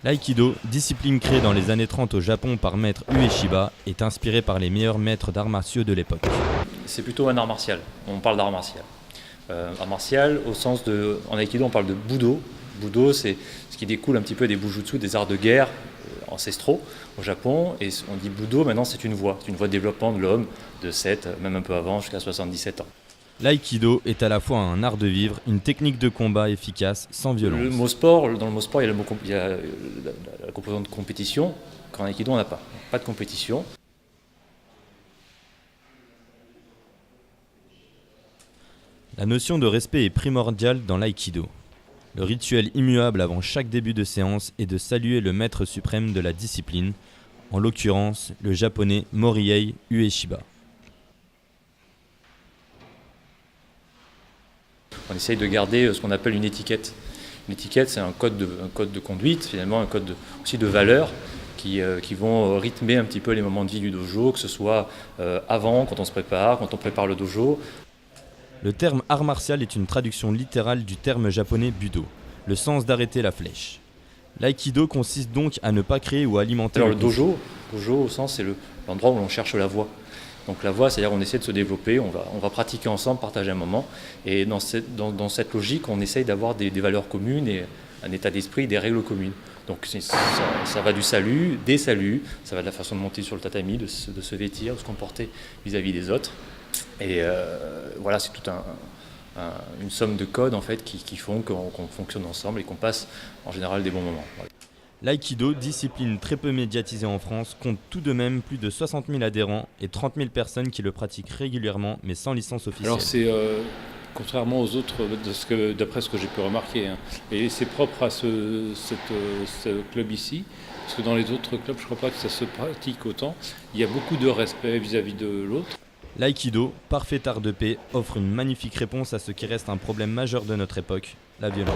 L'aïkido, discipline créée dans les années 30 au Japon par maître Ueshiba, est inspiré par les meilleurs maîtres d'arts martiaux de l'époque. C'est plutôt un art martial, on parle d'art martial. Art martial au sens de... En aïkido on parle de budo. Budo c'est ce qui découle un petit peu des bujutsu, des arts de guerre ancestraux au Japon. Et on dit budo, maintenant c'est une voie de développement de l'homme de 7, même un peu avant, jusqu'à 77 ans. L'aïkido est à la fois un art de vivre, une technique de combat efficace, sans violence. Le mot sport, dans le mot sport, il y a la composante de compétition. Qu'en aïkido, on n'a pas de compétition. La notion de respect est primordiale dans l'aïkido. Le rituel immuable avant chaque début de séance est de saluer le maître suprême de la discipline, en l'occurrence le japonais Morihei Ueshiba. On essaye de garder ce qu'on appelle une étiquette. Une étiquette, c'est un code de conduite, finalement, un code aussi de valeurs qui vont rythmer un petit peu les moments de vie du dojo, que ce soit avant, quand on se prépare, quand on prépare le dojo. Le terme art martial est une traduction littérale du terme japonais budo, le sens d'arrêter la flèche. L'aïkido consiste donc à ne pas créer ou alimenter. Alors le dojo au sens, c'est l'endroit où l'on cherche la voie. Donc la voie, c'est-à-dire qu'on essaie de se développer, on va pratiquer ensemble, partager un moment. Et dans cette logique, on essaye d'avoir des valeurs communes et un état d'esprit, des règles communes. Donc ça va du salut, des saluts, ça va de la façon de monter sur le tatami, de se vêtir, de se comporter vis-à-vis des autres. Et voilà, c'est toute une somme de codes en fait, qui font qu'on fonctionne ensemble et qu'on passe en général des bons moments. Voilà. L'aïkido, discipline très peu médiatisée en France, compte tout de même plus de 60 000 adhérents et 30 000 personnes qui le pratiquent régulièrement mais sans licence officielle. Alors c'est, contrairement aux autres, d'après ce que j'ai pu remarquer, hein, et c'est propre à ce club ici, parce que dans les autres clubs, je ne crois pas que ça se pratique autant. Il y a beaucoup de respect vis-à-vis de l'autre. L'aïkido, parfait art de paix, offre une magnifique réponse à ce qui reste un problème majeur de notre époque, la violence.